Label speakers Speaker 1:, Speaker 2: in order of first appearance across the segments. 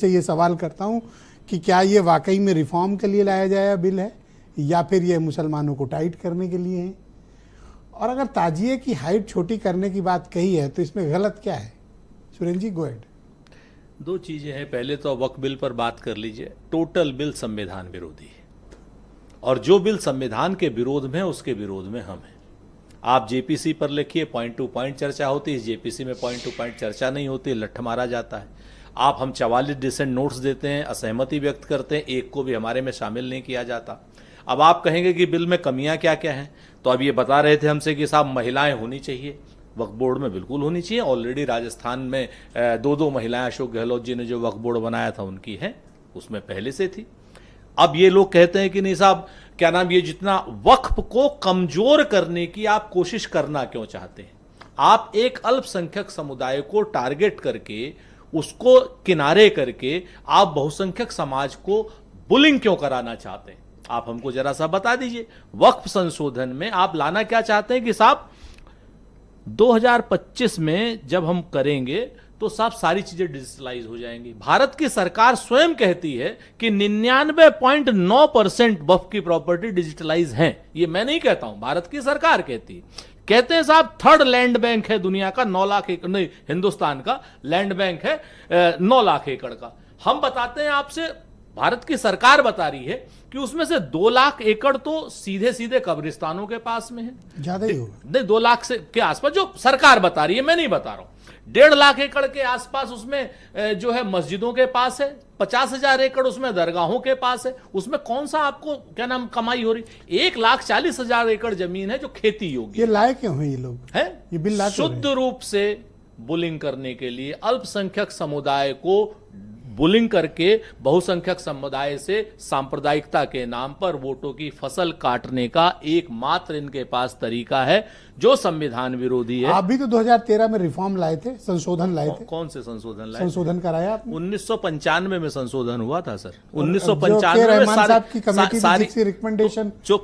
Speaker 1: से ये सवाल करता हूं कि क्या ये वाकई में रिफॉर्म के लिए लाया जाया बिल है या फिर ये मुसलमानों को टाइट करने के लिए है। और अगर ताजिए की हाइट छोटी करने की बात कही है तो इसमें गलत क्या है? सुरेंद्र जी, गो अहेड।
Speaker 2: दो चीजें हैं। पहले तो वक्फ बिल पर बात कर लीजिए। टोटल बिल संविधान विरोधी है और जो बिल संविधान के विरोध में है उसके विरोध में हम हैं। आप जेपीसी पर लिखिए, पॉइंट टू पॉइंट चर्चा होती है। इस जेपीसी में पॉइंट टू पॉइंट चर्चा नहीं होती, लठ मारा जाता है। आप हम 44 डिसेंट नोट्स देते हैं, असहमति व्यक्त करते हैं, एक को भी हमारे में शामिल नहीं किया जाता। अब आप कहेंगे कि बिल में कमियां क्या क्या हैं, तो अब ये बता रहे थे हमसे कि साहब महिलाएं होनी चाहिए। वक्फ बोर्ड में बिल्कुल होनी चाहिए। ऑलरेडी राजस्थान में दो महिलाएं अशोक गहलोत जी ने जो वक्फ बोर्ड बनाया था उनकी है, उसमें पहले से थी। अब ये लोग कहते हैं कि नहीं साहब, क्या नाम, ये जितना वक्फ को कमजोर करने की आप कोशिश करना क्यों चाहते हैं? आप एक अल्पसंख्यक समुदाय को टारगेट करके, उसको किनारे करके आप बहुसंख्यक समाज को बुलिंग क्यों कराना चाहते हैं? आप हमको जरा सा बता दीजिए। वक्फ संशोधन में आप लाना क्या चाहते हैं कि साहब 2025 में जब हम करेंगे तो साहब सारी चीजें डिजिटलाइज हो जाएंगी। भारत की सरकार स्वयं कहती है कि 99.9% वक्फ की प्रॉपर्टी डिजिटलाइज हैं। ये मैं नहीं कहता हूं, भारत की सरकार कहती है। कहते हैं साहब थर्ड लैंड बैंक है दुनिया का, 9 लाख एकड़, नहीं हिंदुस्तान का लैंड बैंक है 9 लाख एकड़ का। हम बताते हैं आपसे, भारत की सरकार बता रही है कि उसमें से 2 लाख एकड़ तो सीधे सीधे कब्रिस्तानों के पास में है।
Speaker 1: ज्यादा ही होगा,
Speaker 2: नहीं 2 लाख से के आसपास, जो सरकार बता रही है, मैं नहीं बता रहा हूं। 1.5 लाख एकड़ के आसपास उसमें जो है मस्जिदों के पास है। 50,000 एकड़ उसमें दरगाहों के पास है। उसमें कौन सा आपको क्या नाम कमाई हो रही? 1,40,000 एकड़ जमीन है जो खेती योग्य।
Speaker 1: ये लाए क्यों हैं ये लोग?
Speaker 2: है
Speaker 1: ये बिल लाए
Speaker 2: शुद्ध रूप से बुलिंग करने के लिए, अल्पसंख्यक समुदाय को बुलिंग करके बहुसंख्यक समुदाय से सांप्रदायिकता के नाम पर वोटों की फसल काटने का एकमात्र इनके पास तरीका है, जो संविधान विरोधी है।
Speaker 1: आप भी तो 2013 में रिफॉर्म लाए थे, संशोधन लाए थे।
Speaker 2: कौन से संशोधन लाए?
Speaker 1: संशोधन कराया आपने?
Speaker 2: 1995 में संशोधन हुआ था सर।
Speaker 1: जो
Speaker 2: 1995 में
Speaker 1: सारी रिकमेंडेशन
Speaker 2: जो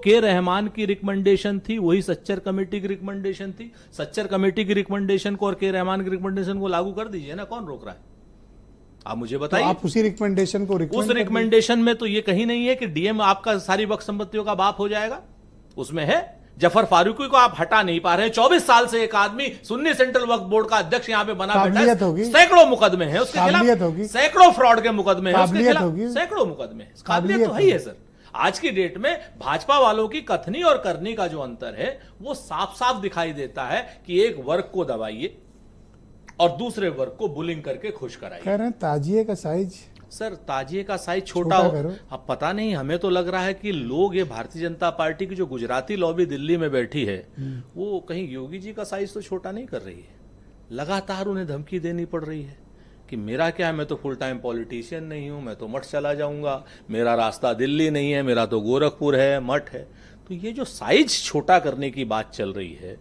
Speaker 2: के रहमान की रिकमेंडेशन थी वही सच्चर कमेटी की रिकमेंडेशन थी। सच्चर कमेटी की रिकमेंडेशन को और के रहमान की रिकमेंडेशन को लागू कर दीजिए ना, कौन रोक रहा है? आप मुझे बताइए।
Speaker 1: तो आप उसी रिकमेंडेशन को
Speaker 2: उस रिकमेंडेशन में तो ये कहीं नहीं है कि डीएम आपका सारी वक्फ संपत्तियों का बाप हो जाएगा। उसमें है जफर फारूकी को आप हटा नहीं पा रहे हैं। 24 साल से एक आदमी सुन्नी सेंट्रल वक्फ बोर्ड का अध्यक्ष यहां पे बना बैठा है। सैकड़ों मुकदमे हैं उसके खिलाफ, सैकड़ों फ्रॉड के मुकदमे हैं उसके खिलाफ, सैकड़ों मुकदमे। काबिलियत तो है ही है सर। आज की डेट में भाजपा वालों की कथनी और करनी का जो अंतर है वो साफ साफ दिखाई देता है कि एक वर्ग को दबाइए और दूसरे वर्ग को बुलिंग करके खुश कराइए।
Speaker 1: कह रहे हैं ताजिए का साइज,
Speaker 2: सर ताजिए का साइज छोटा हो। अब पता नहीं, हमें तो लग रहा है कि लोग, ये भारतीय जनता पार्टी की जो गुजराती लॉबी दिल्ली में बैठी है, वो कहीं योगी जी का साइज तो छोटा नहीं कर रही है। लगातार उन्हें धमकी देनी पड़ रही है कि मेरा क्या है, मैं तो फुल टाइम पॉलिटिशियन नहीं हूं, मैं तो मठ चला जाऊंगा, मेरा रास्ता दिल्ली नहीं है, मेरा तो गोरखपुर है, मठ है। तो ये जो साइज छोटा करने की बात चल रही है,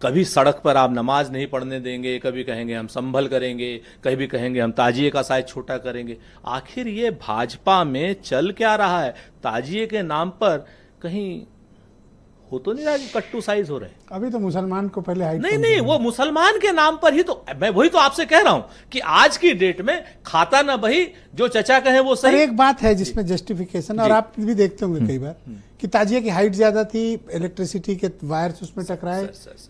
Speaker 2: कभी सड़क पर आप नमाज नहीं पढ़ने देंगे, कभी कहेंगे हम संभल करेंगे, कभी कहेंगे हम ताजिए का साइज छोटा करेंगे। आखिर ये भाजपा में चल क्या रहा है? ताजिए के नाम पर कहीं हो तो नहीं रहा कि कट्टू साइज हो रहे हैं?
Speaker 1: अभी तो मुसलमान को पहले हाइट
Speaker 2: नहीं, वो मुसलमान के नाम पर ही तो, मैं वही तो आपसे कह रहा हूं कि आज की डेट में खाता ना बही, जो चचा कहे वो सही।
Speaker 1: एक बात है जिसमें जस्टिफिकेशन, और आप भी देखते होंगे कई बार कि ताजिए की हाइट ज्यादा थी, इलेक्ट्रिसिटी के वायर्स उसमें टकराए,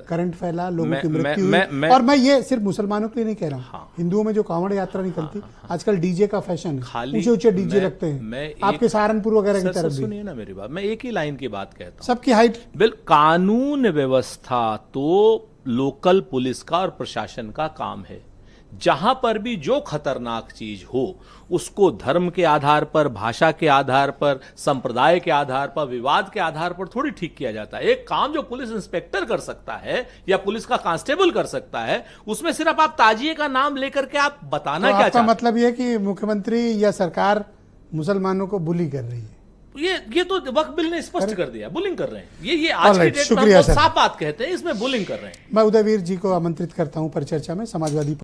Speaker 1: करंट फैला, लोगों की मृत्यु हुई। और मैं ये सिर्फ मुसलमानों के लिए नहीं कह रहा हूँ, हिंदुओं में जो कांवड़ यात्रा निकलती, आजकल डीजे का फैशन है, ऊंचे ऊंचे डीजे रखते हैं, आपके सहारनपुर वगैरह की तरफ।
Speaker 2: सुनिए ना मेरी बात, मैं एक ही लाइन की बात कहता हूँ।
Speaker 1: सबकी हाइट
Speaker 2: कानून व्यवस्था तो लोकल पुलिस का और प्रशासन का काम है। जहां पर भी जो खतरनाक चीज हो उसको धर्म के आधार पर, भाषा के आधार पर, संप्रदाय के आधार पर, विवाद के आधार पर थोड़ी ठीक किया जाता है। एक काम जो पुलिस इंस्पेक्टर कर सकता है या पुलिस का कांस्टेबल कर सकता है, उसमें सिर्फ आप ताजिए का नाम लेकर के आप बताना क्या चाहते हैं?
Speaker 1: मतलब यह कि मुख्यमंत्री या सरकार मुसलमानों को बुली कर रही है।
Speaker 2: ये तो वक्फ बिल ने स्पष्ट कर दिया, बुलिंग कर रहे हैं। ये आज की डेट में हम साफ बात कहते हैं, इसमें बुलिंग कर रहे हैं।
Speaker 1: मैं उदयवीर जी को आमंत्रित करता हूं परिचर्चा में। समाजवादी